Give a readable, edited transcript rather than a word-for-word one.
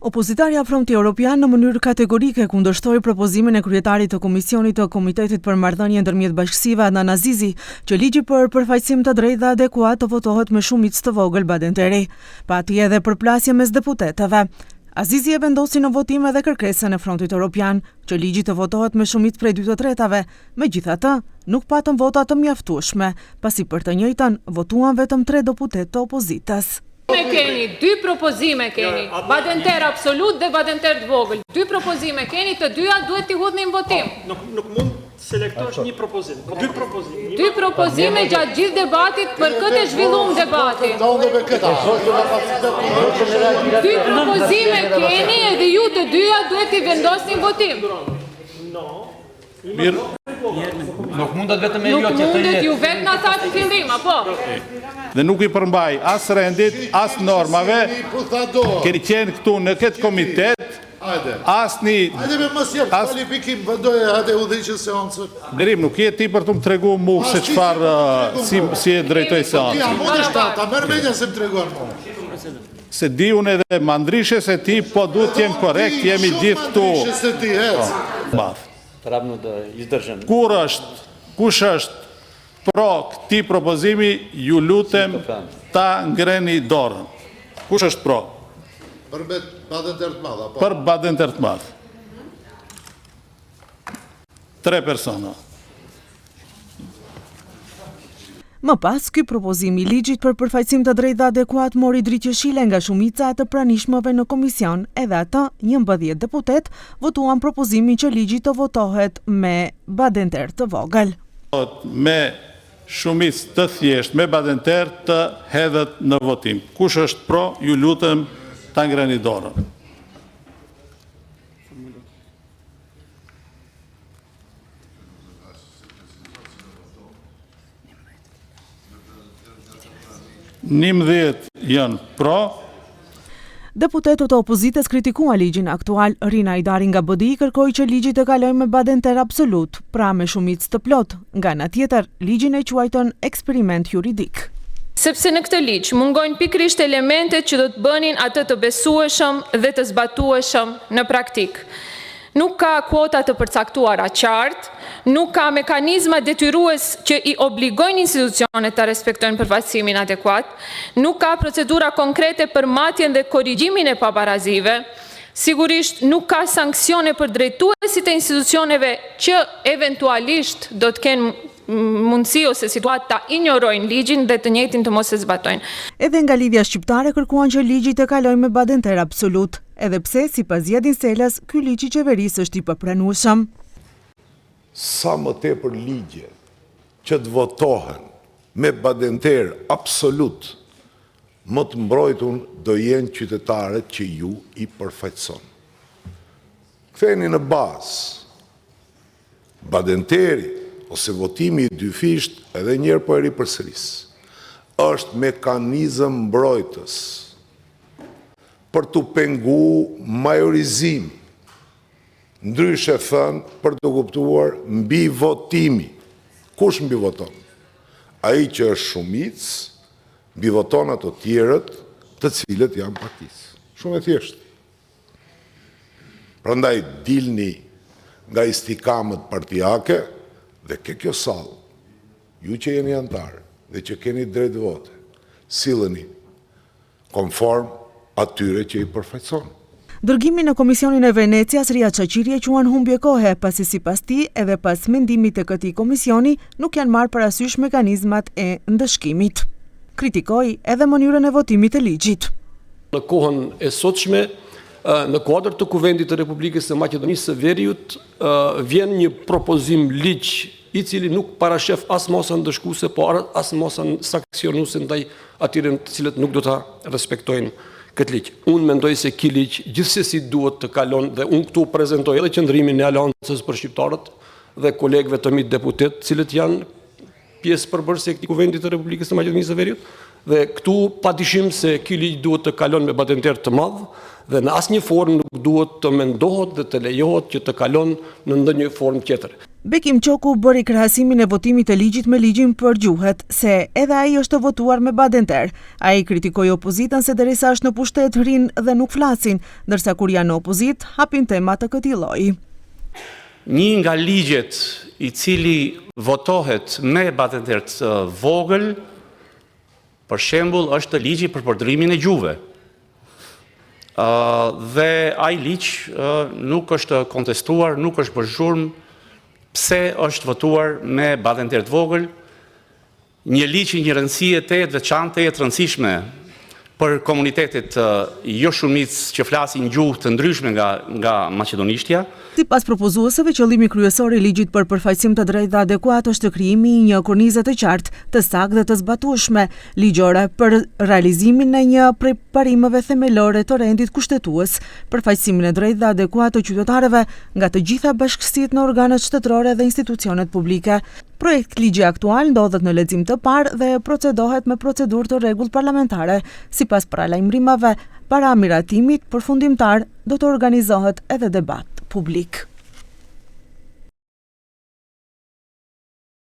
Opozitarja Fronti Europian në mënyrë kategorike kundërshtoi propozimin e kryetarit të Komisionit të Komitetit për Marrëdhënie ndërmjet bashkësive Adnan Azizi, që ligji për përfaqësim të drejtë dhe adekuat të votohet me shumicë të vogël badenteri. Pati edhe përplasje mes deputetëve. Azizi e vendosi në votim edhe kërkesën e Frontit Europian, që ligji të votohet me shumicë prej 2/3. Megjithatë, nuk patën vota të mjaftueshme, pasi për të njëjtën votuan vetëm 3 deputetë të opozitës. Keni, 2 propozime keni, badenter absolut dhe badenter të vogël. 2 propozime keni, të dyja duhet t'i hudhni në votim. Nuk mund selektosh një propozim, 2 propozime. 2 propozime gjatë gjithë debatit, për këtë e zhvillum debati. 2 propozime keni edhe ju të dyja duhet t'i vendosni në votim. Nuk mundet vetëm me Nuk mundet ju vetë në thatë fillim, apo? Dhe nuk i përmbaj as rendit, as normave, keni qenë këtu në këtë komitet, as një... Hajde me mos jep kvalifikim, vendoje hajde udhëheqë seancën. Blerim, nuk je ti për të më tregu mu se qëfar si e drejtoj seancën. Ja, mund është ta merë menja se më treguar mu. Se di unë edhe mandrishe se ti, po du t'jem korekt, jemi gjithë këtu. Mandrishe se ti, hec. Kush është pro këti propozimi, ju lutem ta ngreni dorën. Kush është pro? Për badenter të madha. Për badenter të madh. 3 persona. Më pas, ky propozim i ligjit për përfaqësim të drejtë dhe adekuat mori driqëshile nga shumica e të pranishmëve në komision, edhe ata 11 deputet votuan propozimin që ligji të votohet me badenter të vogël. Me shumicë të thjesht, me badenter të hedhet në votim. Kush është pro, ju lutem ta ngreni dorën. Nimdhjetë janë pro. Deputetët e opozitës kritikuan ligjin aktual. Rina Ajdari nga BDI kërkoi që ligji të kalojë me badenter absolut, pra me shumicë të plot. Nga ana tjetër, ligjin e quajton eksperiment juridik. Sepse në këtë ligj mungojnë pikërisht elementet që do të bënin atë të besueshëm dhe të zbatueshëm në praktik. Nuk ka kuota të përcaktuara qartë, nuk ka mekanizma detyrues që i obligojnë institucionet të respektojnë përfaqësimin adekuat, nuk ka procedura konkrete për matjen dhe korrigjimin e pabarazive, sigurisht nuk ka sanksione për drejtuesit e institucioneve që eventualisht do të kenë mundësi ose situatë ta injorojnë ligjin dhe të njëjtin të mos e zbatojnë. Edhe nga Lidhja Shqiptare kërkuan që ligji të kalojë me badenter absolut, edhe pse sipas Zjedin Selas, ky ligj i qeverisë është i papranueshëm. Sa më tepër ligje që të votohen me badenter absolut, më të mbrojtun do jenë qytetarët që ju i përfaqëson. Ktheni në bazë, badenteri ose votimi i dyfisht, edhe njerë po e ripërsëris, është mekanizëm mbrojtës për të pengu majorizim, ndryshe thënë për të kuptuar mbi votimi. Kush mbi voton? Ai që është shumicë, mbi voton ato tjerët të cilët janë partisë. Shumë e thjeshtë. Prandaj dilni nga istikamët partijake dhe ke kjo sallë, ju që jeni antarë dhe që keni drejt vote, silleni konform atyre që i përfaqëson. Dërgimi në Komisionin e Venecias, Ria Çaqiri e quan humbje kohe, pasi sipas tij edhe pas mendimit të këtij komisioni nuk janë marrë parasysh mekanizmat e ndëshkimit. Kritikoi edhe mënyrën e votimit të ligjit. Në kohën e sotshme, në kuadër të Kuvendit të Republikës së Maqedonisë së Veriut, vjen një propozim ligj i cili nuk parashef as mosën ndëshkuese, por as mosën sanksionuese ndaj atyre të cilët nuk do ta respektojnë këtë ligj. Unë mendoj se ky ligj gjithsesi duhet të kalon, dhe unë këtu prezantoj edhe qëndrimin e Aleancës për shqiptarët dhe kolegëve të mi deputet, cilët janë pjesë përbërëse e këtij Kuvendi të Republikës së Maqedonisë së Veriut, dhe këtu padyshim se ky ligj duhet të kalon me badenter të madh dhe në asnjë formë nuk duhet të mendohet dhe të lejohet që të kalon në ndonjë formë tjetër. Bekim Qoku bëri krahasimin e votimit të ligjit me ligjin për gjuhët, se edhe ai është votuar me badenter. Ai kritikoi opozitën se derisa është në pushtet rinë dhe nuk flasin, ndërsa kur janë në opozit, hapin tema të këtij lloji. Një nga ligjet i cili votohet me badenter të vogël, për shembull, është ligji për përdorimin e gjuhëve. Dhe ai ligj nuk është kontestuar, nuk është bërë zhurmë. Pse është votuar me badenter të vogël, një ligj një rëndësie të veçantë të rëndësishme për komunitetet jo shumicë që flasin gjuhë të ndryshme nga maqedonishtja. Sipas propozuesëve, qëllimi kryesor i ligjit për përfaqësim të drejtë dhe adekuat është krijimi i një kornize të qartë, të saktë dhe të zbatueshme ligjore për realizimin e një prej parimeve themelore të rendit kushtetues, përfaqësimin e drejtë dhe adekuat të qytetarëve nga të gjitha bashkësitë në organet shtetërore dhe institucionet publike. Projekt ligji aktual ndodhet në lexim të parë dhe procedohet me procedurë të rregull parlamentare. Sipas paralajmërimeve, para miratimit përfundimtar do të organizohet edhe debat publik.